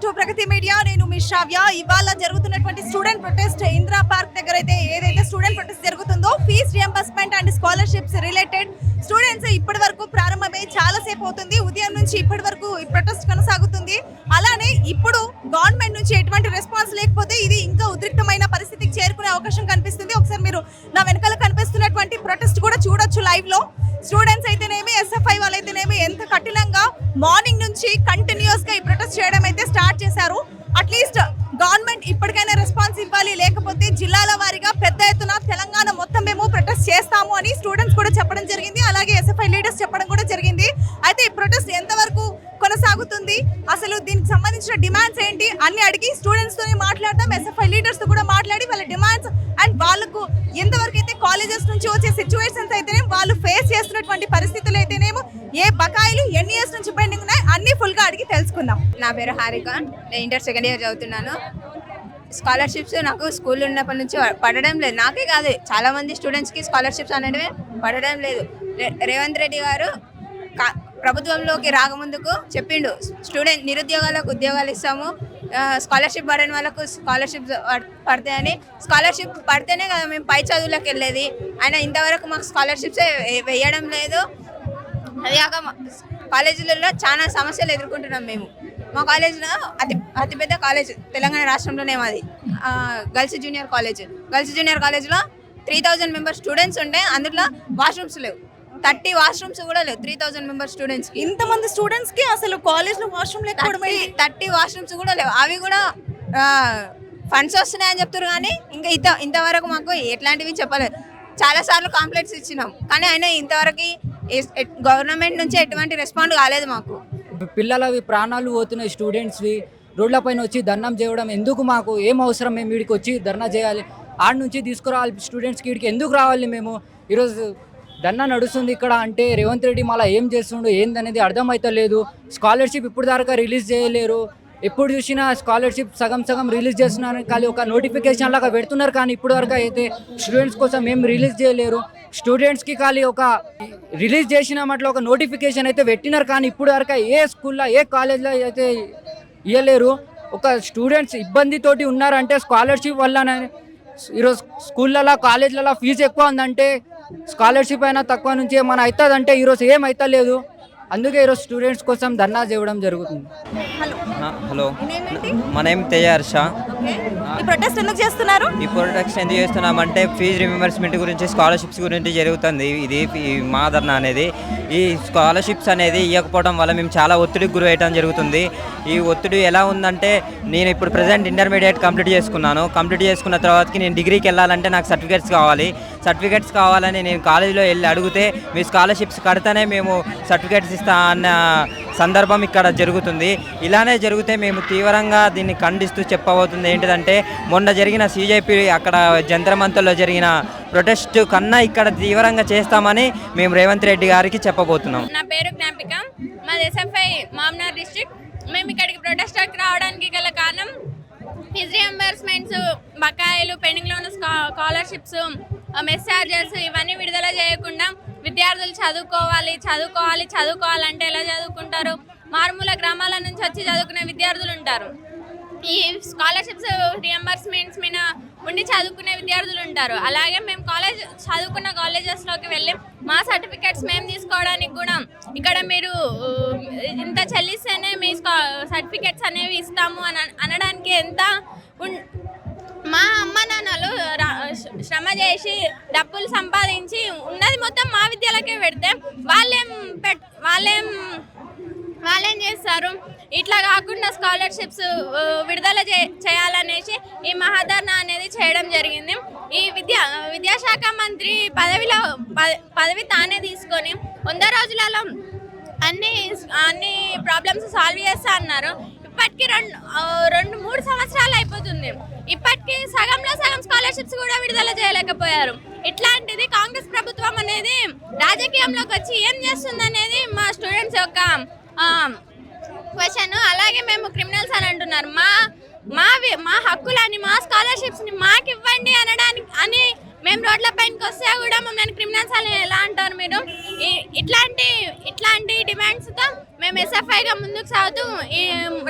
To Pragathi media. నేను మీ శ్రావ్య. ఇవాళ జరుగుతున్నటువంటి స్టూడెంట్ ప్రొటెస్ట్ ఇందిరా పార్క్ దగ్గర ఏదైతే స్టూడెంట్ ప్రొటెస్ట్ జరుగుతుందో fees reimbursement and scholarships related students ఇప్పటి వరకు ప్రారంభమై చాలా సేపు అవుతుంది. ఉదయం నుంచి ఇప్పటి వరకు ఈ ప్రొటెస్ట్ కొనసాగుతుంది. అలానే ఇప్పుడు గవర్నమెంట్ నుంచి ఎటువంటి రెస్పాన్స్ లేకపోతే ఇది ఇంకా ఉద్రిక్తమైన పరిస్థితికి చేరుకునే అవకాశం కనిపిస్తుంది. ఒకసారి మీరు నా వెనకాల కనిపిస్తున్నటువంటి ప్రొటెస్ట్ కూడా చూడొచ్చు లైవ్ లో. స్టూడెంట్స్ అయితేనేమి ఎస్ఎఫ్ఐ వాళ్ళైతేనేమి ఎంత కఠినంగా మార్నింగ్ నుంచి కంటిన్యూస్ గా ఈ ప్రొటెస్ట్ చేయడం అయితే స్టార్ట్ చేశారు. అట్లీస్ట్ గవర్నమెంట్ ఇప్పటికైనా రెస్పాన్స్ ఇవ్వాలి, లేకపోతే జిల్లాల వారీగా పెద్ద ఎత్తున తెలంగాణ మొత్తం మేము ప్రొటెస్ట్ చేస్తాము అని స్టూడెంట్స్ కూడా చెప్పడం జరిగింది. అలాగే ఎస్ఎఫ్ఐ లీడర్స్ చెప్పడం కూడా జరిగింది. అయితే ఈ ప్రొటెస్ట్ ఎంతవరకు కొనసాగుతుంది, అసలు దీనికి సంబంధించిన డిమాండ్స్ ఏంటి అన్ని అడిగి స్టూడెంట్స్ తోనే మాట్లాడతాం, ఎస్ఎఫ్ఐ లీడర్స్ తో కూడా మాట్లాడి వాళ్ళ డిమాండ్స్ అండ్ వాళ్ళకు ఎంతవరకు అయితే కాలేజెస్ నుంచి వచ్చే సిచ్యువేషన్స్ అయితేనే వాళ్ళు ఫేస్ చేస్తున్నటువంటి పరిస్థితులు అయితేనేమో ఏ బకాయిలు ఎన్ని ఇయర్స్ నుంచి పెండింగ్ ఉన్నాయి అన్ని ఫుల్ గా అడిగి తెలుసుకుందాం. నా పేరు హారిక, నేను ఇంటర్ సెకండ్ ఇయర్ చదువుతున్నాను. స్కాలర్షిప్స్ నాకు స్కూల్ ఉన్నప్పటి నుంచి పడడం లేదు. నాకే కాదు, చాలా మంది స్టూడెంట్స్కి స్కాలర్షిప్స్ అనేవి పడడం లేదు. రేవంత్ రెడ్డి గారు ప్రభుత్వంలోకి రాకముందుకు చెప్పిండు, స్టూడెంట్ నిరుద్యోగాలకు ఉద్యోగాలు ఇస్తాము, స్కాలర్షిప్ పడని వాళ్ళకు స్కాలర్షిప్ పడతాయని. స్కాలర్షిప్ పడితేనే కదా మేము పై చదువులకు వెళ్ళేది. ఆయన ఇంతవరకు మాకు స్కాలర్షిప్స్ వేయడం లేదు. అదిగాక కాలేజీలలో చాలా సమస్యలు ఎదుర్కొంటున్నాం మేము. మా కాలేజీలో అతిపెద్ద కాలేజ్ తెలంగాణ రాష్ట్రంలోనే మాది గర్ల్స్ జూనియర్ కాలేజ్లో 3000 మెంబర్ స్టూడెంట్స్ ఉంటే అందులో వాష్రూమ్స్ లేవు. 30 వాష్రూమ్స్ కూడా లేవు 3000 మెంబర్ స్టూడెంట్స్కి. ఇంతమంది స్టూడెంట్స్ కి అసలు కాలేజ్ లో వాష్రూమ్ లేకపోవడం 30 వాష్రూమ్స్ కూడా లేవు. అవి కూడా ఫండ్స్ వస్తున్నాయని చెప్తారు కానీ ఇంకా ఇంతవరకు మాకు ఎట్లాంటివి చెప్పలేదు. చాలాసార్లు కాంప్లైంట్స్ ఇచ్చినాం కానీ అయినా ఇంతవరకు గవర్నమెంట్ నుంచి ఎటువంటి రెస్పాండ్ కాలేదు మాకు. పిల్లలవి ప్రాణాలు పోతున్నాయి, స్టూడెంట్స్వి రోడ్లపైన వచ్చి ధర్నా చేయడం ఎందుకు? మాకు ఏం అవసరం? మేము వీడికి వచ్చి ధర్నా చేయాలి, ఆడ నుంచి తీసుకురావాలి స్టూడెంట్స్కి, వీడికి ఎందుకు రావాలి? మేము ఈరోజు ధర్నా నడుస్తుంది ఇక్కడ అంటే రేవంత్ రెడ్డి మళ్ళీ ఏం చేస్తుండో ఏందనేది అర్థమవుతలేదు. స్కాలర్షిప్ ఇప్పుడు దాకా రిలీజ్ చేయలేరు. ఎప్పుడు చూసినా స్కాలర్షిప్ సగం రిలీజ్ చేస్తున్నారు, కానీ ఒక నోటిఫికేషన్ లాగా పెడుతున్నారు, కానీ ఇప్పుడు వరకు అయితే స్టూడెంట్స్ కోసం ఏం రిలీజ్ చేయలేరు. స్టూడెంట్స్కి ఖాళీ ఒక రిలీజ్ చేసినామట్లో ఒక నోటిఫికేషన్ అయితే పెట్టినారు, కానీ ఇప్పుడు వరకు ఏ స్కూల్లో ఏ కాలేజ్లో అయితే ఇవ్వలేరు. ఒక స్టూడెంట్స్ ఇబ్బందితోటి ఉన్నారంటే స్కాలర్షిప్ వల్లనే. ఈరోజు స్కూళ్ళలో కాలేజ్లలో ఫీజు ఎక్కువ ఉందంటే స్కాలర్షిప్ అయినా తక్కువ నుంచి ఏమైనా అవుతుందంటే ఈరోజు ఏం అవుతలేదు. అందుకే ఈరోజు స్టూడెంట్స్ కోసం ధర్నా చేయడం జరుగుతుంది. హలో, మా నేమ్ తేజ హర్ష. ఈ ప్రొటెస్ట్ ఎందుకు చేస్తున్నారు? ఈ ప్రొటెస్ట్ ఎందుకు చేస్తున్నామంటే ఫీజు రిమెంబర్స్మెంట్ గురించి, స్కాలర్షిప్స్ గురించి జరుగుతుంది. ఇది మా ధర్నా అనేది. ఈ స్కాలర్షిప్స్ అనేది ఇవ్వకపోవడం వల్ల మేము చాలా ఒత్తిడికి గురయ్యడం జరుగుతుంది. ఈ ఒత్తిడి ఎలా ఉందంటే, నేను ఇప్పుడు ప్రజెంట్ ఇంటర్మీడియట్ కంప్లీట్ చేసుకున్న తర్వాతకి నేను డిగ్రీకి వెళ్ళాలంటే నాకు సర్టిఫికెట్స్ కావాలని నేను కాలేజీలో వెళ్ళి అడిగితే మీ స్కాలర్షిప్స్ కడితేనే మేము సర్టిఫికెట్స్ ఇస్తా అన్న సందర్భం ఇక్కడ జరుగుతుంది. ఇలానే జరిగితే మేము తీవ్రంగా దీన్ని ఖండిస్తూ చెప్పబోతుంది ఏంటిదంటే, మొన్న జరిగిన సిజేపీ అక్కడ జంతర్ మంతర్లో జరిగిన ప్రొటెస్ట్ కన్నా ఇక్కడ తీవ్రంగా చేస్తామని మేము రేవంత్ రెడ్డి గారికి చెప్పబోతున్నాం. నా పేరు జ్ఞాపిక, మాది ఎస్ఎఫ్ఐ మామ్నార్ డిస్ట్రిక్ట్. మేము ఇక్కడికి ప్రొటెస్ట్కి రావడానికి గల కారణం ఫీజు రియంబర్స్మెంట్స్, బకాయిలు, పెండింగ్లో ఉన్న స్కాలర్షిప్స్, మెస్ ఛార్జెస్ ఇవన్నీ విడుదల చేయకుండా విద్యార్థులు చదువుకోవాలంటే ఎలా చదువుకుంటారు? మారుమూల గ్రామాల నుంచి వచ్చి చదువుకునే విద్యార్థులు ఉంటారు. ఈ స్కాలర్షిప్స్ రియంబర్స్మెంట్స్ మీద ఉండి చదువుకునే విద్యార్థులు ఉంటారు. అలాగే మేము చదువుకున్న కాలేజెస్లోకి వెళ్ళి మా సర్టిఫికెట్స్ మేము తీసుకోవడానికి కూడా ఇక్కడ మీరు ఇంత చెల్లిస్తేనే మీ సర్టిఫికెట్స్ అనేవి ఇస్తాము అనడానికి ఎంత మా అమ్మ నాన్నలు శ్రమ చేసి డబ్బులు సంపాదించి ఉన్నది మొత్తం మా విద్యలకే పెడితే వాళ్ళేం చేస్తారు? ఇట్లా కాకుండా స్కాలర్షిప్స్ విడుదల చేయాలనేసి ఈ మహాధర్నా అనేది చేయడం జరిగింది. ఈ విద్యాశాఖ మంత్రి పదవి తానే తీసుకొని 100 రోజులలో అన్ని ప్రాబ్లమ్స్ సాల్వ్ చేస్తా అన్నారు. ఇప్పటికీ 2-3 సంవత్సరాలు అయిపోతుంది. ఇప్పటికీ సగంలో సగం స్కాలర్షిప్స్ కూడా విడుదల చేయలేకపోయారు. ఇట్లాంటిది కాంగ్రెస్ ప్రభుత్వం అనేది రాజకీయంలోకి వచ్చి ఏం చేస్తుంది అనేది మా స్టూడెంట్స్ యొక్క క్వశ్చన్. అలాగే మేము క్రిమినల్స్ అని అంటున్నారు. మా హక్కులని, మా స్కాలర్షిప్స్ని మాకు ఇవ్వండి అని మేము రోడ్ల పైనకి వస్తే కూడా మమ్మల్ని క్రిమినల్స్ అని ఎలా అంటారు మీరు? ఇట్లాంటి డిమాండ్స్తో మేము ఎస్ఎఫ్ఐగా ముందుకు సాగుతూ ఈ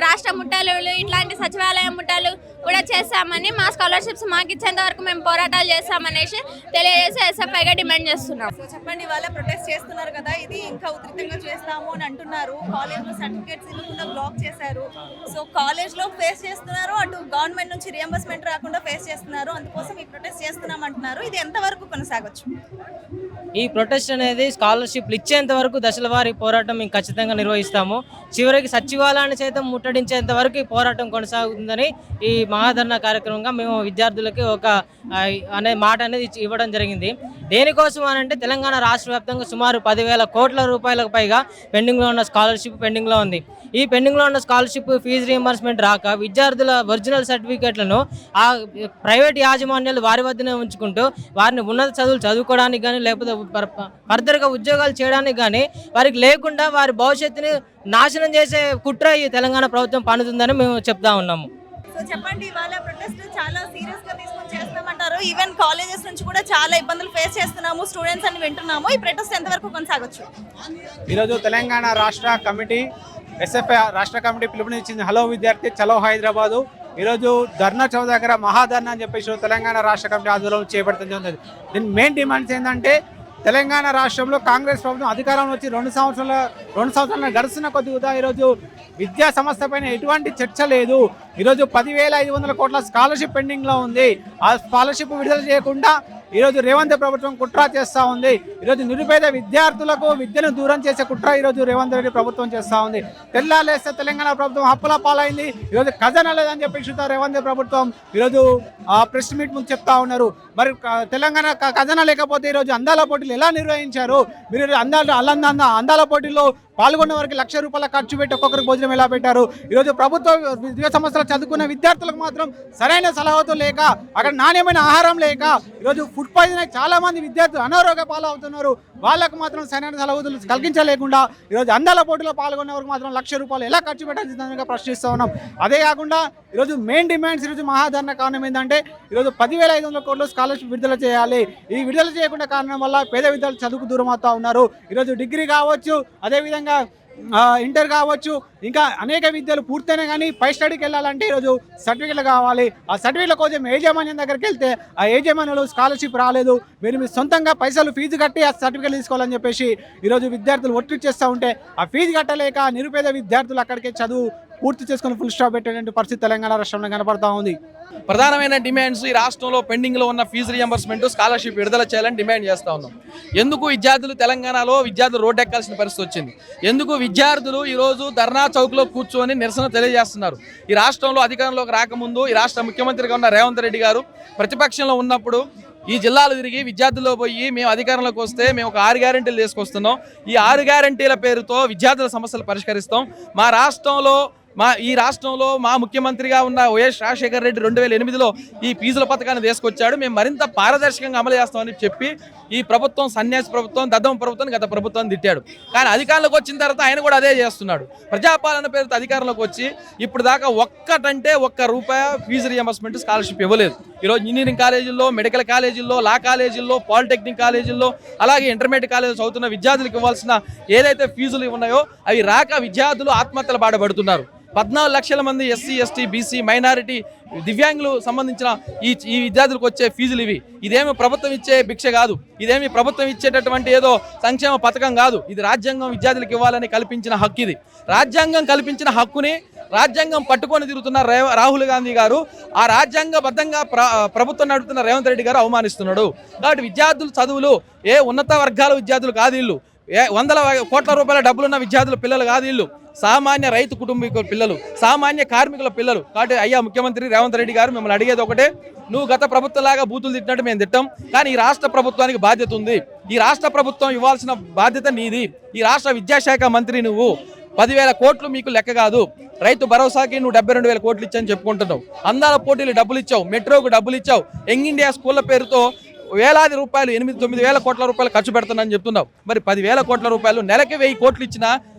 రాష్ట్ర ముట్టాలు ఇట్లాంటి సచివాలయ ముట్టాలు కూడా చేస్తామని, మా స్కాలర్షిప్స్ మాకు ఇచ్చేంత వరకు మేము పోరాటాలు చేస్తామనేసి తెలియజేసి ఎస్ఎఫ్ఐగా డిమాండ్ చేస్తున్నాం. సో చెప్పండి, ఇవాళ ప్రొటెస్ట్ చేస్తున్నారు కదా, ఇది ఇంకా ఉధృతంగా చేస్తాము అని అంటున్నారు. కాలేజ్లో సర్టిఫికేట్స్ ఇవ్వకుండా బ్లాక్ చేశారు. సో కాలేజ్లో ఫేస్ చేస్తున్నారు, అటు గవర్నమెంట్ నుంచి రియంబర్స్మెంట్ రాకుండా ఫేస్ చేస్తున్నారు. అందుకోసం ఈ ప్రొటెస్ట్ చేస్తున్నాం అంటున్నారు. ఇది ఎంతవరకు కొనసాగొచ్చు? ఈ ప్రొటెస్ట్ అనేది స్కాలర్షిప్లు ఇచ్చేంత వరకు దశల వారి పోరాటం మేము ఖచ్చితంగా నిర్వహిస్తాము. చివరికి సచివాలయాన్ని సైతం ముట్టడించేంత వరకు ఈ పోరాటం కొనసాగుతుందని ఈ మహాధర్నా కార్యక్రమంగా మేము విద్యార్థులకి ఒక అనే మాట అనేది ఇవ్వడం జరిగింది. దేనికోసం అని అంటే తెలంగాణ రాష్ట్ర వ్యాప్తంగా సుమారు 10,000 కోట్ల రూపాయలకు పైగా పెండింగ్లో ఉన్న స్కాలర్షిప్ పెండింగ్లో ఉంది. ఈ పెండింగ్లో ఉన్న స్కాలర్షిప్ ఫీజు రీయింబర్స్మెంట్ రాక విద్యార్థుల ఒరిజినల్ సర్టిఫికేట్లను ఆ ప్రైవేట్ యాజమాన్యాలు వారి వద్దనే ఉంచుకుంటూ వారిని ఉన్నత చదువులు చదువుకోవడానికి కానీ లేకపోతే ఫర్దర్గా ఉద్యోగాలు చేయడానికి కానీ వారికి లేకుండా వారి భవిష్యత్తుని నాశనం చేసే కుట్ర ఈ తెలంగాణ ప్రభుత్వం పన్నుతుందని మేము చెప్తా ఉన్నాము. సో చెప్పండి, ఇవాళ ప్రొటెస్ట్ చాలా సీరియస్ గా తీసుకొని చేస్తామంటారు. ఈవెన్ కాలేజెస్ నుంచి కూడా చాలా ఇబ్బందులు ఫేస్ చేస్తున్నాము స్టూడెంట్స్ అని వింటున్నాము. ఈ ప్రొటెస్ట్ ఎంతవరకు కొనసాగొచ్చు? ఈరోజు తెలంగాణ రాష్ట్ర కమిటీ ఎస్ఎఫ్ఐ రాష్ట్ర కమిటీ పిలుపునిచ్చింది. హలో విద్యార్థి చలో హైదరాబాదు. ఈరోజు ధర్నా చౌక్ దగ్గర మహాధర్నా అని చెప్పేసి తెలంగాణ రాష్ట్ర కమిటీ ఆధ్వర్యంలో చేపడుతుంది. దీని మెయిన్ డిమాండ్స్ ఏంటంటే తెలంగాణ రాష్ట్రంలో కాంగ్రెస్ ప్రభుత్వం అధికారంలో వచ్చి 2 సంవత్సరాలు గడుస్తున్న కొద్దిగా ఈరోజు విద్యా సంస్థ పైన ఎటువంటి చర్చ లేదు. ఈరోజు 10,500 కోట్ల స్కాలర్షిప్ పెండింగ్లో ఉంది. ఆ స్కాలర్షిప్ విడుదల చేయకుండా ఈరోజు రేవంత్ ప్రభుత్వం కుట్ర చేస్తూ ఉంది. ఈరోజు నిరుపేద విద్యార్థులకు విద్యను దూరం చేసే కుట్ర ఈరోజు రేవంత్ రెడ్డి ప్రభుత్వం చేస్తూ ఉంది. తెల్లాలేస్తే తెలంగాణ ప్రభుత్వం అప్పుల పాలైంది. ఈరోజు ఖజానా లేదని చెప్పేసి రేవంత్ ప్రభుత్వం ఈరోజు ప్రెస్ మీట్ ముందు చెప్తా ఉన్నారు. మరి తెలంగాణ ఖజానా లేకపోతే ఈరోజు అందాల పోటీలు ఎలా నిర్వహించారు? మీరు అందాల పోటీల్లో పాల్గొన్న వారికి ₹1,00,000 ఖర్చు పెట్టి ఒక్కొక్కరికి భోజనం ఎలా పెట్టారు? ఈరోజు ప్రభుత్వ విద్యా సంస్థలు చదువుకున్న విద్యార్థులకు మాత్రం సరైన సలహాతో లేక, అక్కడ నాణ్యమైన ఆహారం లేక ఈరోజు ఫుడ్ పాయిజన్ అయి చాలా మంది విద్యార్థులు అనారోగ్య పాలవుతున్నారు. వాళ్ళకు మాత్రం సరైన సలహాలు కలిగించలేకుండా ఈరోజు అందాల పోటీలో పాల్గొన్న వారికి మాత్రం ₹1,00,000 ఎలా ఖర్చు పెట్టాల్సిందిగా ప్రశ్నిస్తూ ఉన్నాం. అదే కాకుండా ఈరోజు మెయిన్ డిమాండ్స్ ఈరోజు మహాధర్నా కారణం ఏంటంటే ఈరోజు 10,500 కోట్ల స్కాలర్షిప్ విడుదల చేయాలి. ఈ విడుదల చేయకుండా కారణం వల్ల పేద విద్యార్థులు చదువుకు దూరం అవుతూ ఉన్నారు. ఈరోజు డిగ్రీ కావచ్చు, అదేవిధంగా ఇంటర్ కావచ్చు, ఇంకా అనేక విద్యలు పూర్తయినా కానీ పై స్టడీకి వెళ్ళాలంటే ఈరోజు సర్టిఫికేట్లు కావాలి. ఆ సర్టిఫికేట్ల కోసం యాజమాన్యం దగ్గరికి వెళ్తే ఆ యాజమాన్యాలు స్కాలర్షిప్ రాలేదు, మీరు సొంతంగా పైసలు ఫీజు కట్టి ఆ సర్టిఫికేట్ తీసుకోవాలని చెప్పేసి ఈరోజు విద్యార్థులు ఒత్తిడి చేస్తూ ఉంటే ఆ ఫీజు కట్టలేక నిరుపేద విద్యార్థులు అక్కడికే చదువు పూర్తి చేసుకుని ఫుల్ స్టాప్ పెట్టేటువంటి పరిస్థితి తెలంగాణ రాష్ట్రంలో కనపడతా ఉంది. ప్రధానమైన డిమాండ్స్ ఈ రాష్ట్రంలో పెండింగ్లో ఉన్న ఫీజు రియంబర్స్మెంట్, స్కాలర్షిప్ విడుదల చేయాలని డిమాండ్ చేస్తూ ఉన్నాం. ఎందుకు విద్యార్థులు తెలంగాణలో విద్యార్థులు రోడ్డు ఎక్కాల్సిన పరిస్థితి వచ్చింది? ఎందుకు విద్యార్థులు ఈరోజు ధర్నా చౌక్లో కూర్చొని నిరసన తెలియజేస్తున్నారు? ఈ రాష్ట్రంలో అధికారంలోకి రాకముందు ఈ రాష్ట్ర ముఖ్యమంత్రిగా ఉన్న రేవంత్ రెడ్డి గారు ప్రతిపక్షంలో ఉన్నప్పుడు ఈ జిల్లాలు తిరిగి విద్యార్థుల్లో పోయి మేము అధికారంలోకి వస్తే మేము ఒక 6 గ్యారెంటీలు తీసుకొస్తున్నాం, ఈ 6 గ్యారెంటీల పేరుతో విద్యార్థుల సమస్యలు పరిష్కరిస్తాం, ఈ రాష్ట్రంలో మా ముఖ్యమంత్రిగా ఉన్న వైఎస్ రాజశేఖర రెడ్డి 2008లో ఈ ఫీజుల పథకాన్ని తీసుకొచ్చాడు, మేము మరింత పారదర్శకంగా అమలు చేస్తామని చెప్పి ఈ ప్రభుత్వం సన్యాసి ప్రభుత్వం, దద్దం ప్రభుత్వం గత ప్రభుత్వాన్ని తిట్టాడు. కానీ అధికారంలోకి వచ్చిన తర్వాత ఆయన కూడా అదే చేస్తున్నాడు. ప్రజాపాలన పేరుతో అధికారంలోకి వచ్చి ఇప్పుడు దాకా ₹1 ఫీజు రియంబర్స్మెంట్ స్కాలర్షిప్ ఇవ్వలేదు. ఈరోజు ఇంజనీరింగ్ కాలేజీల్లో, మెడికల్ కాలేజీల్లో, లా కాలేజీల్లో, పాలిటెక్నిక్ కాలేజీల్లో, అలాగే ఇంటర్మీడియట్ కాలేజీలో చదువుతున్న విద్యార్థులకు ఇవ్వాల్సిన ఏదైతే ఫీజులు ఉన్నాయో అవి రాక విద్యార్థులు ఆత్మహత్యలు బాధపడుతున్నారు. 14 లక్షల మంది ఎస్సీ, ఎస్టీ, బీసీ, మైనారిటీ, దివ్యాంగులు సంబంధించిన ఈ విద్యార్థులకు వచ్చే ఫీజులు ఇవి. ఇదేమి ప్రభుత్వం ఇచ్చే భిక్ష కాదు, ఇదేమి ప్రభుత్వం ఇచ్చేటటువంటి ఏదో సంక్షేమ పథకం కాదు. ఇది రాజ్యాంగం విద్యార్థులకు ఇవ్వాలని కల్పించిన హక్కు. ఇది రాజ్యాంగం కల్పించిన హక్కుని రాజ్యాంగం పట్టుకొని తిరుగుతున్న రాహుల్ గాంధీ గారు ఆ రాజ్యాంగబద్ధంగా ప్రభుత్వం నడుపుతున్న రేవంత్ రెడ్డి గారు అవమానిస్తున్నాడు. కాబట్టి విద్యార్థులు చదువులు ఏ ఉన్నత వర్గాల విద్యార్థులు కాదు, వీళ్ళు ₹100 కోట్ల డబ్బులున్న విద్యార్థుల పిల్లలు కాదు, వీళ్ళు సామాన్య రైతు కుటుంబీకుల పిల్లలు, సామాన్య కార్మికుల పిల్లలు. కాబట్టి అయ్యా ముఖ్యమంత్రి రేవంత్ రెడ్డి గారు, మిమ్మల్ని అడిగేది ఒకటే, నువ్వు గత ప్రభుత్వంలాగా బూతులు తిట్టినట్టు మేము తిట్టాం, కానీ ఈ రాష్ట్ర ప్రభుత్వానికి బాధ్యత ఉంది. ఈ రాష్ట్ర ప్రభుత్వం ఇవ్వాల్సిన బాధ్యత నీది. ఈ రాష్ట్ర విద్యాశాఖ మంత్రి నువ్వు. 10,000 కోట్లు మీకు లెక్క కాదు. రైతు భరోసాకి నువ్వు 72,000 కోట్లు ఇచ్చని చెప్పుకుంటున్నావు. అందాల పోటీలు డబ్బులు ఇచ్చావు, మెట్రోకు డబ్బులు ఇచ్చావు, యంగ్ ఇండియా స్కూళ్ళ పేరుతో వేలాది రూపాయలు 8-9 వేల కోట్ల రూపాయలు ఖర్చు పెడుతున్నానని చెప్తున్నావు. మరి 10,000 కోట్ల రూపాయలు నెలకి 1000 కోట్లు ఇచ్చినా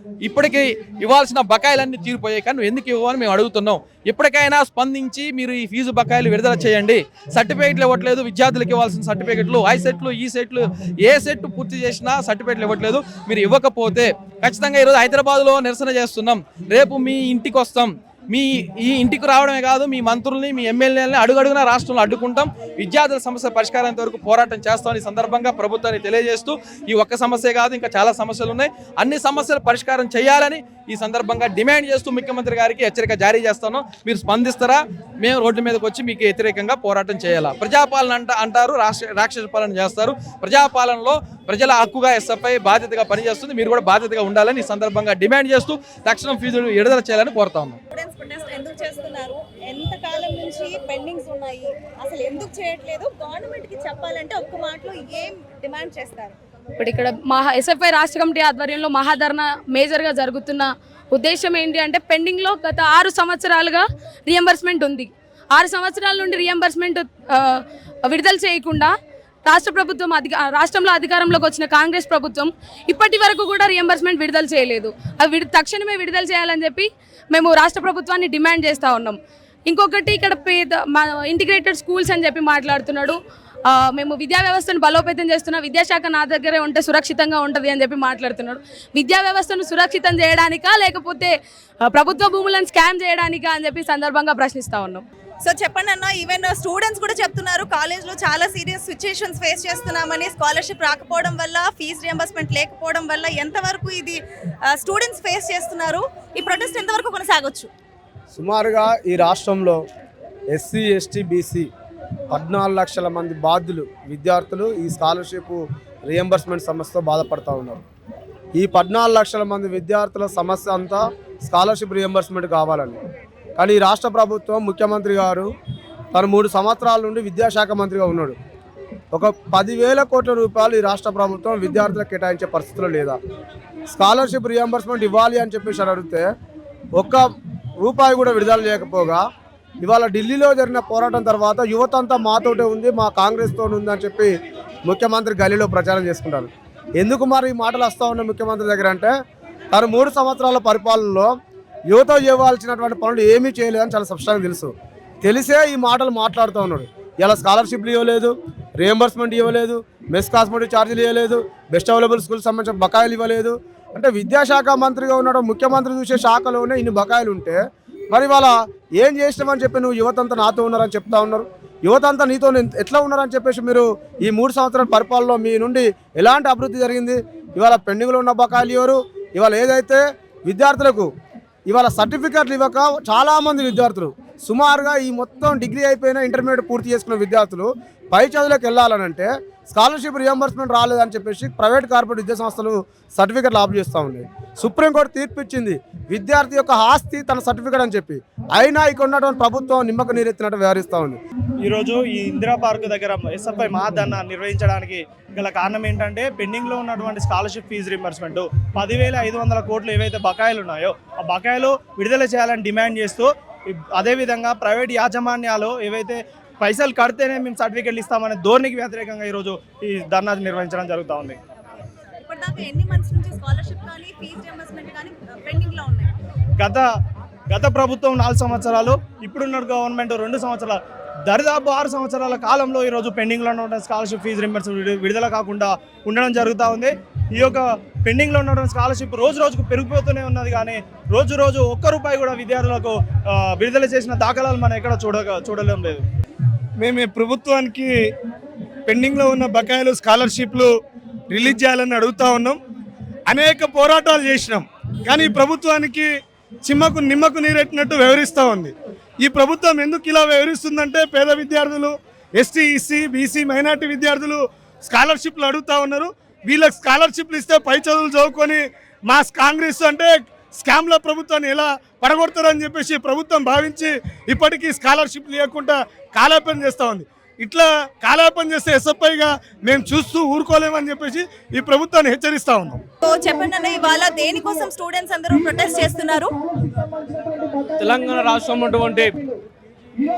ఇప్పటికీ ఇవ్వాల్సిన బకాయిలన్నీ తీరిపోయాయి. కానీ నువ్వు ఎందుకు ఇవ్వని మేము అడుగుతున్నాం. ఇప్పటికైనా స్పందించి మీరు ఈ ఫీజు బకాయిలు విడుదల చేయండి. సర్టిఫికేట్లు ఇవ్వట్లేదు, విద్యార్థులకు ఇవ్వాల్సిన సర్టిఫికేట్లు, ఐ సెట్లు, ఈ సెట్లు, ఏ సెట్ పూర్తి చేసినా సర్టిఫికేట్లు ఇవ్వట్లేదు. మీరు ఇవ్వకపోతే ఖచ్చితంగా ఈరోజు హైదరాబాద్లో నిరసన చేస్తున్నాం. రేపు మీ ఇంటికి వస్తాం. మీ ఈ ఇంటికి రావడమే కాదు, మీ మంత్రుల్ని, మీ ఎమ్మెల్యేలని అడుగడుగునా రాష్ట్రంలో అడ్డుకుంటాం. విద్యార్థుల సమస్య పరిష్కారం వరకు పోరాటం చేస్తామని ఈ సందర్భంగా ప్రభుత్వాన్ని తెలియజేస్తూ, ఈ ఒక్క సమస్య కాదు ఇంకా చాలా సమస్యలు ఉన్నాయి, అన్ని సమస్యల పరిష్కారం చేయాలని ఈ సందర్భంగా డిమాండ్ చేస్తూ ముఖ్యమంత్రి గారికి హెచ్చరిక జారీ చేస్తాను. మీరు స్పందిస్తారా? మేము రోడ్ల మీదకి వచ్చి మీకు వ్యతిరేకంగా పోరాటం చేయాలా? ప్రజాపాలన అంటారు, రాక్షస పాలన చేస్తారు. ప్రజాపాలనలో ప్రజల హక్కుగా ఎస్ఎఫ్ఐ బాధ్యతగా పనిచేస్తుంది. మీరు కూడా బాధ్యతగా ఉండాలని ఈ సందర్భంగా డిమాండ్ చేస్తూ తక్షణం ఫీజులు విడుదల చేయాలని కోరుతా ఉన్నాం. స్టూడెంట్స్ ప్రొటెస్ట్ ఎందుకు చేస్తున్నారు? ఎంత కాలం నుంచి పెండింగ్స్ ఉన్నాయి? అసలు ఎందుకు చేయట్లేదు? గవర్నమెంట్ కి చెప్పాలంటే ఒక్క మాటలో ఏం డిమాండ్ చేస్తారు? ఇప్పుడు ఇక్కడ ఎస్ఎఫ్ఐ రాష్ట్ర కమిటీ ఆధ్వర్యంలో మహాధర్నా మేజర్గా జరుగుతున్న ఉద్దేశం ఏంటి అంటే, పెండింగ్లో గత 6 సంవత్సరాలుగా రియంబర్స్మెంట్ ఉంది. 6 సంవత్సరాల నుండి రియంబర్స్మెంట్ విడుదల చేయకుండా రాష్ట్రంలో అధికారంలోకి వచ్చిన కాంగ్రెస్ ప్రభుత్వం ఇప్పటి వరకు కూడా రియంబర్స్మెంట్ విడుదల చేయలేదు. అవి తక్షణమే విడుదల చేయాలని చెప్పి మేము రాష్ట్ర ప్రభుత్వాన్ని డిమాండ్ చేస్తూ ఉన్నాం. ఇంకొకటి, ఇక్కడ ఇంటిగ్రేటెడ్ స్కూల్స్ అని చెప్పి మాట్లాడుతున్నాడు. మేము విద్యా వ్యవస్థను బలోపేతం చేస్తున్నా, విద్యాశాఖ నా దగ్గరే ఉంటే సురక్షితంగా ఉంటుంది అని చెప్పి మాట్లాడుతున్నాడు. విద్యా వ్యవస్థను సురక్షితం చేయడానికా లేకపోతే ప్రభుత్వ భూములను స్కామ్ చేయడానికా అని చెప్పి సందర్భంగా ప్రశ్నిస్తూ ఉన్నాం. సో చెప్పండి అన్న, ఈవెన్ స్టూడెంట్స్ కూడా చెప్తున్నారు కాలేజ్లో చాలా సీరియస్ సిచ్యుయేషన్స్ ఫేస్ చేస్తున్నామని. స్కాలర్షిప్ రాకపోవడం వల్ల, ఫీజు రియంబర్స్మెంట్ లేకపోవడం వల్ల ఎంతవరకు ఇది స్టూడెంట్స్ ఫేస్ చేస్తున్నారు? ఈ ప్రొటెస్ట్ ఎంతవరకు కొనసాగొచ్చు? సుమారుగా ఈ రాష్ట్రంలో ఎస్సీ, ఎస్టీ, బీసీ 14 లక్షల మంది బాధ్యులు విద్యార్థులు ఈ స్కాలర్షిప్ రియంబర్స్మెంట్ సమస్యతో బాధపడుతూ ఉన్నారు. ఈ 14 లక్షల మంది విద్యార్థుల సమస్య అంతా స్కాలర్షిప్ రియంబర్స్మెంట్ కావాలని. కానీ ఈ రాష్ట్ర ప్రభుత్వం, ముఖ్యమంత్రి గారు తను 3 సంవత్సరాల నుండి విద్యాశాఖ మంత్రిగా ఉన్నాడు. ఒక 10,000 కోట్ల రూపాయలు ఈ రాష్ట్ర ప్రభుత్వం విద్యార్థులకు కేటాయించే పరిస్థితులు లేదా? స్కాలర్షిప్ రియంబర్స్మెంట్ ఇవ్వాలి అని చెప్పేసి అడిగితే ఒక్క రూపాయి కూడా విడుదల చేయకపోగా, ఇవాళ ఢిల్లీలో జరిగిన పోరాటం తర్వాత యువత అంతా మాతోటే ఉంది, మా కాంగ్రెస్తో ఉంది అని చెప్పి ముఖ్యమంత్రి గల్లీలో ప్రచారం చేసుకుంటారు. ఎందుకు మరి ఈ మాటలు వస్తూ ఉన్నాయి ముఖ్యమంత్రి దగ్గర అంటే, తను 3 సంవత్సరాల పరిపాలనలో యువత ఇవ్వాల్సినటువంటి పనులు ఏమీ చేయలేదని చాలా స్పష్టంగా తెలిసే ఈ మాటలు మాట్లాడుతూ ఉన్నాడు. ఇలా స్కాలర్షిప్లు ఇవ్వలేదు, రియంబర్స్మెంట్ ఇవ్వలేదు, మెస్ కాస్మెటిక్ ఛార్జీలు ఇవ్వలేదు, బెస్ట్ అవైలబుల్ స్కూల్ సంబంధించిన బకాయిలు ఇవ్వలేదు. అంటే విద్యాశాఖ మంత్రిగా ఉన్నాడు, ముఖ్యమంత్రి చూసే శాఖలోనే ఇన్ని బకాయిలు ఉంటే మరి వాళ్ళ ఏం చేసినామని చెప్పి నువ్వు యువతంతా నాతో ఉన్నారని చెప్తా ఉన్నారు. యువతంతా నీతో ఎట్లా ఉన్నారని చెప్పేసి మీరు ఈ 3 సంవత్సరాల పరిపాలనలో మీ నుండి ఎలాంటి అభివృద్ధి జరిగింది? ఇవాళ పెండింగ్లో ఉన్న బకాయిలు ఎవరు? ఇవాళ ఏదైతే విద్యార్థులకు ఇవాళ సర్టిఫికెట్లు ఇవ్వక చాలామంది విద్యార్థులు, సుమారుగా ఈ మొత్తం డిగ్రీ అయిపోయిన ఇంటర్మీడియట్ పూర్తి చేసుకున్న విద్యార్థులు పై చదువులకు వెళ్ళాలనంటే స్కాలర్షిప్ రియంబర్స్మెంట్ రాలేదని చెప్పేసి ప్రైవేట్ కార్పొరేట్ విద్యా సంస్థలు సర్టిఫికెట్లు ఆఫ్ చేస్తూ ఉన్నాయి. సుప్రీంకోర్టు తీర్పు ఇచ్చింది విద్యార్థి యొక్క ఆస్తి తన సర్టిఫికెట్ అని చెప్పి. అయినా ఇక్కడ ఉన్నటువంటి ప్రభుత్వం నిమ్మక నీరెత్తినట్టు వ్యవహరిస్తూ ఉంది. ఈరోజు ఈ ఇందిరా పార్క్ దగ్గర ఎస్ఎఫ్ఐ మహాధర్నా నిర్వహించడానికి గల కారణం ఏంటంటే, పెండింగ్లో ఉన్నటువంటి స్కాలర్షిప్ ఫీజు రింబర్స్మెంట్ 10,500 కోట్లు ఏవైతే బకాయిలు ఉన్నాయో ఆ బకాయిలు విడుదల చేయాలని డిమాండ్ చేస్తూ, అదేవిధంగా ప్రైవేట్ యాజమాన్యాలు ఏవైతే పైసలు కడితేనే మేము సర్టిఫికెట్లు ఇస్తామనే ధోరణికి వ్యతిరేకంగా ఈరోజు ఈ ధర్నా నిర్వహించడం జరుగుతూ ఉంది. ఇప్పటిదాకా ఎన్ని మంత్స్ నుంచి స్కాలర్షిప్ కానీ ఫీజు రియంబర్స్మెంట్ కానీ పెండింగ్లో ఉన్నాయి? గత ప్రభుత్వం 4 సంవత్సరాలు, ఇప్పుడున్న గవర్నమెంట్ 2 సంవత్సరాలు, దరిదాపు 6 సంవత్సరాల కాలంలో ఈరోజు పెండింగ్లో ఉన్న స్కాలర్షిప్ ఫీజు రింబర్స్మెంట్ విడుదల కాకుండా ఉండడం జరుగుతూ ఉంది. ఈ యొక్క పెండింగ్లో ఉన్న స్కాలర్షిప్ రోజు రోజుకు పెరిగిపోతూనే ఉన్నది, కానీ రోజు ఒక్క రూపాయి కూడా విద్యార్థులకు విడుదల చేసిన దాఖలాలు మనం ఎక్కడ చూడలేం లేదు. మేము ప్రభుత్వానికి పెండింగ్లో ఉన్న బకాయిలు స్కాలర్షిప్లు రిలీజ్ చేయాలని అడుగుతూ ఉన్నాం. అనేక పోరాటాలు చేసినాం, కానీ ప్రభుత్వానికి చిమ్మకు నిమ్మకు నీరెట్టినట్టు వ్యవహరిస్తూ ఉంది. ఈ ప్రభుత్వం ఎందుకు ఇలా వ్యవహరిస్తుందంటే, పేద విద్యార్థులు, ఎస్టీ, ఎస్సీ, బీసీ, మైనార్టీ విద్యార్థులు స్కాలర్షిప్లు అడుగుతూ ఉన్నారు. వీళ్ళకి స్కాలర్షిప్లు ఇస్తే పై చదువులు చదువుకొని మా కాంగ్రెస్ అంటే స్కామ్ల ప్రభుత్వాన్ని ఎలా పడగొడతారని చెప్పేసి ప్రభుత్వం భావించి ఇప్పటికీ స్కాలర్షిప్ లేకుండా కాలయాపన చేస్తూ ఉంది. ఇట్లా కాలయాపన చేస్తే ఎస్ఎఫ్ఐగా మేము చూస్తూ ఊరుకోలేమని చెప్పేసి ఈ ప్రభుత్వాన్ని హెచ్చరిస్తూ ఉన్నాం. చెప్పండి అన్న, ఇవాళ దేనికోసం స్టూడెంట్స్ అందరూ ప్రొటెస్ట్ చేస్తున్నారు? తెలంగాణ రాష్ట్రం ఉన్నటువంటి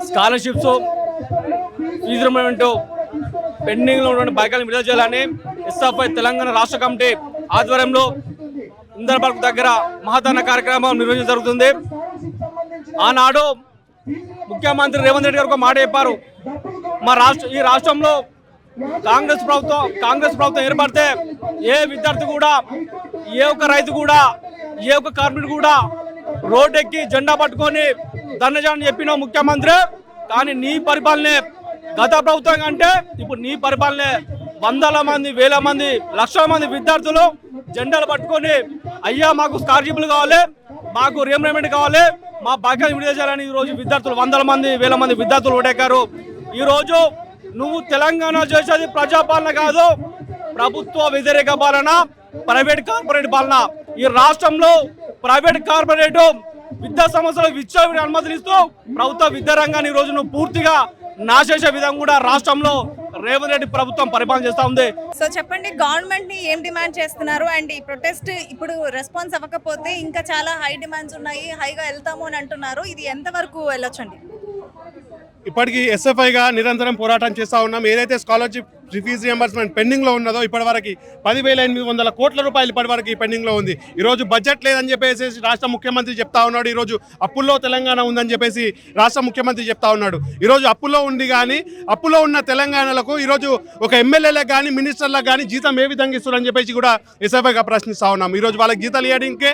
స్కాలర్షిప్స్, ఫీజు రియంబర్స్మెంట్ పెండింగ్లో ఉన్నటువంటి బకాయిలను విడుదల చేయాలని ఎస్ఎఫ్ఐ తెలంగాణ రాష్ట్ర కమిటీ ఆధ్వర్యంలో ఇందిరా పార్క్ దగ్గర మహాధరణ కార్యక్రమం నిర్వహించడం జరుగుతుంది. ఆనాడు ముఖ్యమంత్రి రేవంత్ రెడ్డి గారు ఒక మాట చెప్పారు, ఈ రాష్ట్రంలో కాంగ్రెస్ ప్రభుత్వం ఏర్పడితే ఏ విద్యార్థి కూడా, ఏ ఒక్క రైతు కూడా, ఏ ఒక్క కార్మికుడు కూడా రోడ్డెక్కి జెండా పట్టుకొని ధర్నా చేయాలని చెప్పిన ముఖ్యమంత్రి. కానీ నీ పరిపాలనే, గత ప్రభుత్వం కంటే ఇప్పుడు నీ పరిపాలనే వందల మంది, వేల మంది, లక్షల మంది విద్యార్థులు జెండాలు పట్టుకొని అయ్యా మాకు స్కాలర్షిప్లు కావాలి, మాకు రియంబర్స్మెంట్ కావాలి, మా బాధ్యత విడుదల చేయాలని ఈరోజు విద్యార్థులు వందల మంది, వేల మంది విద్యార్థులు ఓటెక్కారు. ఈరోజు నువ్వు తెలంగాణ చేసేది ప్రజాపాలన కాదు, ప్రభుత్వ వ్యతిరేక పాలన, ప్రైవేట్ కార్పొరేట్ పాలన. ఈ రాష్ట్రంలో ప్రైవేట్ కార్పొరేట్ విద్యా సంస్థలు విచ్చలవిడి అనుమతులు ఇస్తూ ప్రభుత్వ విద్యా రంగాన్ని ఈరోజు నువ్వు పూర్తిగా నాశేసే విధంగా కూడా రాష్ట్రంలో రేవంత్ రెడ్డి ప్రభుత్వం పరిపాలన చేస్తూ ఉంది. సో చెప్పండి, గవర్నమెంట్ ని ఏం డిమాండ్ చేస్తున్నారు? అండ్ ఈ ప్రొటెస్ట్ ఇప్పుడు రెస్పాన్స్ అవ్వకపోతే ఇంకా చాలా హై డిమాండ్స్ ఉన్నాయి, హైగా వెళ్తాము అని అంటున్నారు. ఇది ఎంతవరకు వెళ్ళొచ్చండి? ఇప్పటికీ ఎస్ఎఫ్ఐగా నిరంతరం పోరాటం చేస్తూ ఉన్నాం. ఏదైతే స్కాలర్షిప్ ఫీజు రియంబర్స్మెంట్ పెండింగ్లో ఉన్నదో ఇప్పటివరకు 10,800 కోట్ల రూపాయలు ఇప్పటివరకు పెండింగ్లో ఉంది. ఈరోజు బడ్జెట్ లేదని చెప్పేసి రాష్ట్ర ముఖ్యమంత్రి చెప్తా ఉన్నాడు. ఈరోజు అప్పుల్లో తెలంగాణ ఉందని చెప్పేసి రాష్ట్ర ముఖ్యమంత్రి చెప్తా ఉన్నాడు. ఈరోజు అప్పుల్లో ఉంది, కానీ అప్పులో ఉన్న తెలంగాణలకు ఈరోజు ఒక ఎమ్మెల్యేలకు కానీ మినిస్టర్లకు కానీ జీతం ఏ విధంగా ఇస్తారని చెప్పేసి కూడా ఎస్ఎఫ్ఐగా ప్రశ్నిస్తూ ఉన్నాం. ఈరోజు వాళ్ళకి జీతాలు ఇవ్వడానికే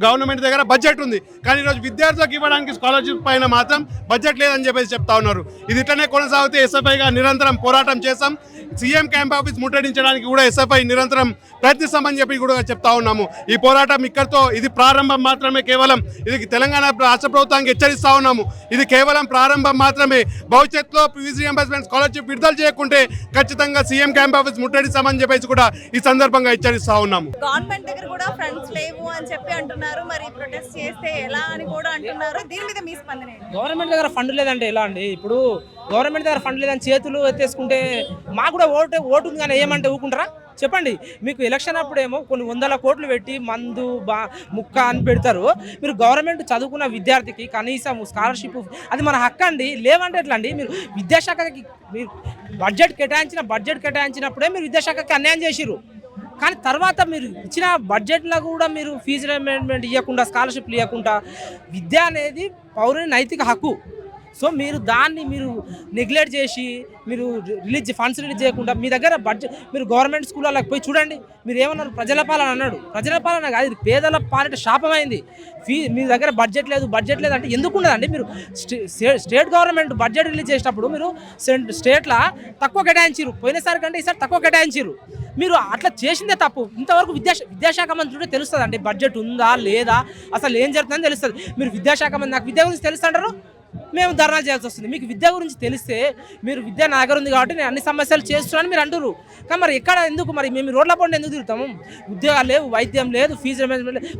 గవర్నమెంట్ దగ్గర బడ్జెట్ ఉంది, కానీ ఈరోజు విద్యార్థులకు ఇవ్వడానికి స్కాలర్షిప్ పైన మాత్రం బడ్జెట్ లేదని చెప్పేసి చెప్తా ఉన్నారు. ఇది ఇట్లనే కొనసాగితే ఎస్ఎఫ్ఐగా నిరంతరం పోరాటం చేస్తాం. సీఎం క్యాంప్ ఆఫీస్ ముట్టడించడానికి కూడా ఎస్ఎఫ్ఐ నిరంతరం ప్రయత్నిస్తామని చెప్పి కూడా చెప్తా ఉన్నాము. ఈ పోరాటం ఇక్కడితో ఇది ప్రారంభం మాత్రమే. కేవలం ఇది తెలంగాణ రాష్ట్ర ప్రభుత్వానికి హెచ్చరిస్తా ఉన్నాము. ఇది కేవలం ప్రారంభం మాత్రమే. భవిష్యత్తులో ఫీజు రియంబర్స్మెంట్ స్కాలర్షిప్ విడుదల చేయకుంటే ఖచ్చితంగా సీఎం క్యాంప్ ఆఫీస్ ముట్టడిస్తామని చెప్పేసి కూడా ఈ సందర్భంగా హెచ్చరిస్తా ఉన్నాము. గవర్నమెంట్ దగ్గర కూడా ఫండ్స్ లేవు అని చెప్పి అంటున్నారు. మరి ప్రొటెస్ట్ చేస్తే ఎలా అని కూడా అంటున్నారు. దీని మీద మీ స్పందన? గవర్నమెంట్ దగ్గర ఫండ్ లేదంటే ఎలా అండి? ఇప్పుడు గవర్నమెంట్ దగ్గర ఫండ్ లేదని చేతులు ఎత్తేసుకుంటే మాకు కూడా ఓటు ఉంది కానీ ఏమంటే ఊకుంటారా చెప్పండి? మీకు ఎలక్షన్ అప్పుడేమో కొన్ని 100 కోట్లు పెట్టి మందు ముక్క అని పెడతారు. మీరు గవర్నమెంట్ చదువుకున్న విద్యార్థికి కనీసం స్కాలర్షిప్ అది మన హక్కు అండి. లేవంటే ఎట్లా అండి? మీరు విద్యాశాఖకి మీరు బడ్జెట్ కేటాయించినప్పుడే మీరు విద్యాశాఖకి అన్యాయం చేసిర్రు. కానీ తర్వాత మీరు ఇచ్చిన బడ్జెట్లో కూడా మీరు ఫీజు రియంబర్స్మెంట్ ఇవ్వకుండా, స్కాలర్షిప్లు ఇవ్వకుండా, విద్య అనేది పౌరుని నైతిక హక్కు. సో మీరు దాన్ని నెగ్లెక్ట్ చేసి మీరు ఫండ్స్ రిలీజ్ చేయకుండా మీ దగ్గర బడ్జెట్ మీరు గవర్నమెంట్ స్కూళ్ళకి పోయి చూడండి. మీరు ఏమన్నారు? ప్రజల పాలన అన్నాడు. ప్రజల పాలన కాదు, ఇది పేదల పాలిట శాపమైంది. మీ దగ్గర బడ్జెట్ లేదు అంటే ఎందుకు ఉండదండి? మీరు స్టేట్ గవర్నమెంట్ బడ్జెట్ రిలీజ్ చేసినప్పుడు మీరు స్టేట్లో తక్కువ కేటాయించారు, పోయినసారి కంటే ఈసారి తక్కువ కేటాయించారు. మీరు అట్లా చేసిందే తప్పు. ఇంతవరకు విద్యాశాఖ మంత్రుడే తెలుస్తుందండి బడ్జెట్ ఉందా లేదా, అసలు ఏం జరుగుతుందని తెలుస్తుంది. మీరు విద్యాశాఖ మంత్రి నాకు విద్య గురించి తెలుస్తుంటారు, మేము ధర్నాలు చేయాల్సి వస్తుంది. మీకు విద్య గురించి తెలిస్తే మీరు విద్య నా దగ్గర ఉంది కాబట్టి నేను అన్ని సమస్యలు చేస్తున్నానని మీరు అంటారు. కానీ మరి ఎక్కడ ఎందుకు మరి మేము రోడ్ల పండు ఎందుకు తిరుగుతాము? ఉద్యోగాలు లేవు, వైద్యం లేదు, ఫీజు రియంబర్స్మెంట్ లేదు.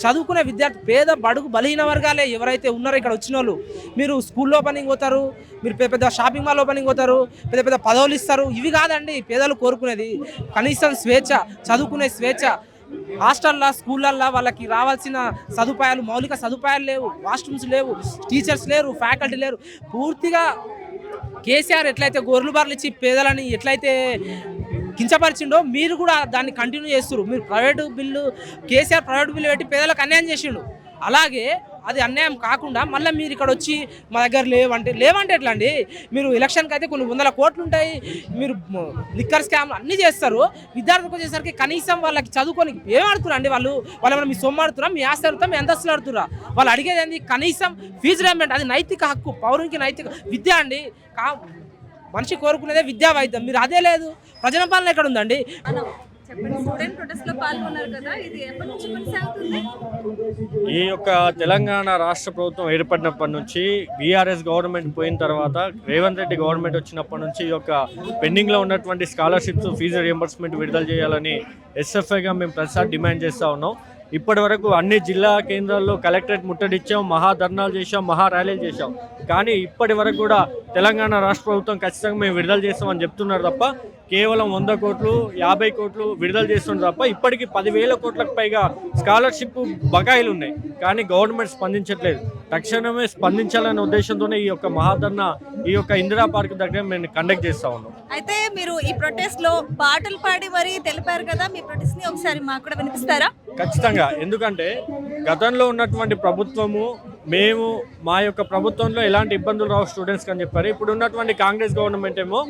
చదువుకునే విద్యార్థి పేద బడుగు బలహీన వర్గాలే ఎవరైతే ఉన్నారో ఇక్కడ వచ్చిన వాళ్ళు, మీరు స్కూల్లో ఓపెనింగ్ పోతారు, మీరు పెద్ద షాపింగ్ మాల్ ఓపెనింగ్ పోతారు, పెద్ద పదవులు ఇస్తారు. ఇవి కాదండి పేదలు కోరుకునేది. కనీసం స్వేచ్ఛ, చదువుకునే స్వేచ్ఛ. హాస్టల్లో స్కూళ్ళల్లో వాళ్ళకి రావాల్సిన సదుపాయాలు, మౌలిక సదుపాయాలు లేవు, వాష్రూమ్స్ లేవు, టీచర్స్ లేరు, ఫ్యాకల్టీ లేరు. పూర్తిగా కేసీఆర్ ఎట్లయితే గొర్రెలు బార్లు ఇచ్చి పేదలని ఎట్లయితే కించపరిచిండో మీరు కూడా దాన్ని కంటిన్యూ చేస్తున్నారు. మీరు కేసీఆర్ ప్రైవేట్ బిల్లు పెట్టి పేదలకు అన్యాయం చేసిండు. అలాగే అది అన్యాయం కాకుండా మళ్ళీ మీరు ఇక్కడ వచ్చి మా దగ్గర లేవంటే ఎట్లా అండి? మీరు ఎలక్షన్కి అయితే కొన్ని 100 కోట్లు ఉంటాయి, మీరు లిక్కర్ స్కామ్లు అన్నీ చేస్తారు. విద్యార్థులకు వచ్చేసరికి కనీసం వాళ్ళకి చదువుకొని ఏం ఆడుతున్నారు అండి? వాళ్ళు మీ సొమ్ము ఆడుతురా, మీ ఆస్తి ఆడుతురా, మీ అంతస్తులు ఆడుతురా? వాళ్ళు అడిగేది ఏంది? కనీసం ఫీజు రియంబర్స్మెంట్. అది నైతిక హక్కు, పౌరునికి నైతిక విద్య అండి. మనిషి కోరుకునేదే విద్యా వైద్యం. మీరు అదే లేదు. ప్రజల పాలన ఎక్కడ ఉందండి? స్టూడెంట్ ప్రొటెస్ట్ లో పాల్గొన్నారు కదా, ఇది ఎప్పటి నుంచి కొనసాగుతుంది? ఈ యొక్క తెలంగాణ రాష్ట్ర ప్రభుత్వం ఏర్పడినప్పటి నుంచి, బీఆర్ఎస్ గవర్నమెంట్ పోయిన తర్వాత రేవంత్ రెడ్డి గవర్నమెంట్ వచ్చినప్పటి నుంచి ఈ యొక్క పెండింగ్లో ఉన్నటువంటి స్కాలర్షిప్స్, ఫీజు రియంబర్స్మెంట్ విడుదల చేయాలని ఎస్ఎఫ్ఐగా మేము ప్రతిసారి డిమాండ్ చేస్తూ ఉన్నాం. ఇప్పటి వరకు అన్ని జిల్లా కేంద్రాల్లో కలెక్టరేట్ ముట్టడిచ్చాం, మహాధర్నాలు చేశాం, మహా ర్యాలీలు చేశాం. కానీ ఇప్పటి వరకు కూడా తెలంగాణ రాష్ట్ర ప్రభుత్వం ఖచ్చితంగా మేము విడుదల చేస్తామని చెప్తున్నారు తప్ప కేవలం 100 కోట్లు 50 కోట్లు విడుదల చేస్తున్నారు తప్ప ఇప్పటికీ 10,000 కోట్లకు పైగా స్కాలర్షిప్ బకాయిలు ఉన్నాయి. కానీ గవర్నమెంట్ స్పందించట్లేదు. తక్షణమే స్పందించాలనే ఉద్దేశంతోనే ఈ యొక్క మహాధర్నా ఈ యొక్క ఇందిరా పార్క్ దగ్గర మేము కండక్ట్ చేస్తా ఉన్నాం. అయితే మీరు ఈ ప్రొటెస్ట్ లో పాటలు పాడి మరి తెలిపారు కదా, మీ ప్రొటెస్ట్ ని ఒకసారి మాకు కూడా వినిపిస్తారా? ఖచ్చితంగా. ఎందుకంటే గతంలో ఉన్నటువంటి ప్రభుత్వము మేము మా యొక్క ప్రభుత్వంలో ఎలాంటి ఇబ్బందులు రావు స్టూడెంట్స్కి అని చెప్పారు. ఇప్పుడు ఉన్నటువంటి కాంగ్రెస్ గవర్నమెంట్ ఏమో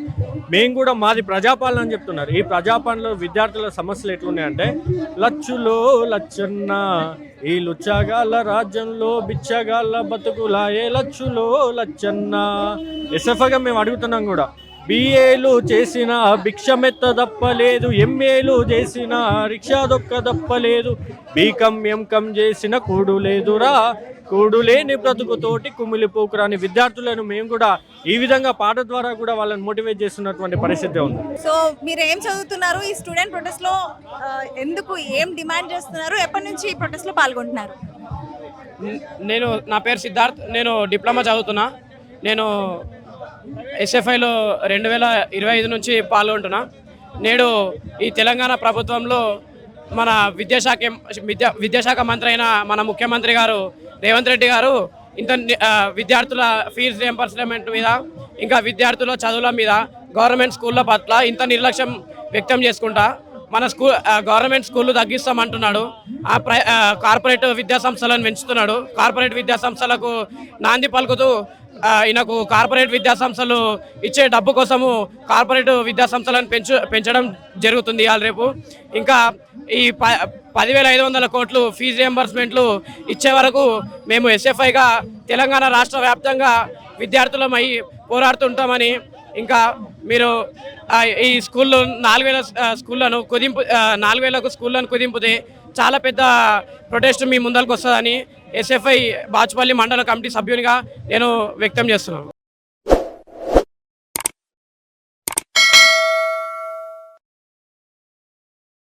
మేము కూడా మాది ప్రజాపాలన అని చెప్తున్నారు. ఈ ప్రజాపాలనలో విద్యార్థుల సమస్యలు ఎట్లున్నాయంటే, లచ్చులో లచ్చన్న ఈ లుచ్చగాళ్ళ రాజ్యంలో బిచ్చగాళ్ళ బతుకులాయే లచ్చులో లచ్చన్న. ఎస్ఎఫ్ఐగా మేము అడుగుతున్నాం కూడా, బిఏలు చేసిన భిక్షమెత్త దప్పలేదు, ఎంఏలు చేసిన రిక్షా దొక్క దప్పలేదు, బీకం ఎంకం చేసిన కూడు లేదురా, కూడు లేని బ్రతుకుతోటి కుమిలిపోకురా అని విద్యార్థులను మేము కూడా ఈ విధంగా పాట ద్వారా కూడా వాళ్ళని మోటివేట్ చేస్తున్నటువంటి పరిస్థితి ఉంది. సో మీరు ఏం చదువుతున్నారు? ఈ స్టూడెంట్ ప్రొటెస్ట్ లో ఎందుకు ఏం డిమాండ్ చేస్తున్నారు? ఎప్పటి నుంచి ఈ ప్రొటెస్ట్ లో పాల్గొంటున్నారు? నా పేరు సిద్ధార్థ్. నేను డిప్లొమా చదువుతున్నా. నేను ఎస్ఎఫ్ఐలో 2025 నుంచి పాల్గొంటున్నా. నేడు ఈ తెలంగాణ ప్రభుత్వంలో మన విద్యాశాఖ మంత్రి అయిన మన ముఖ్యమంత్రి గారు రేవంత్ రెడ్డి గారు విద్యార్థుల ఫీజు రియంబర్స్మెంట్ మీద, ఇంకా విద్యార్థుల చదువుల మీద, గవర్నమెంట్ స్కూళ్ళ పట్ల ఇంత నిర్లక్ష్యం వ్యక్తం చేసుకుంటా మన గవర్నమెంట్ స్కూళ్ళు తగ్గిస్తామంటున్నాడు. కార్పొరేట్ విద్యాసంస్థలను పెంచుతున్నాడు. కార్పొరేట్ విద్యాసంస్థలకు నాంది పలుకుతూ ఈయనకు కార్పొరేట్ విద్యాసంస్థలు ఇచ్చే డబ్బు కోసము కార్పొరేట్ విద్యాసంస్థలను పెంచడం జరుగుతుంది ఇవాళ రేపు. ఇంకా ఈ 10,500 కోట్లు ఫీజు రియంబర్స్మెంట్లు ఇచ్చే వరకు మేము ఎస్ఎఫ్ఐగా తెలంగాణ రాష్ట్ర వ్యాప్తంగా విద్యార్థులమై పోరాడుతుంటామని, ఇంకా మీరు ఈ స్కూళ్ళు 4,000 స్కూళ్ళను 4,000కు స్కూళ్ళను కుదింపుతే చాలా పెద్ద ప్రొటెస్ట్ మీ ముందరకు వస్తుందని ఎస్ఎఫ్ఐ బాచుపల్లి మండల కమిటీ సభ్యునిగా నేను వ్యక్తం చేస్తున్నాను.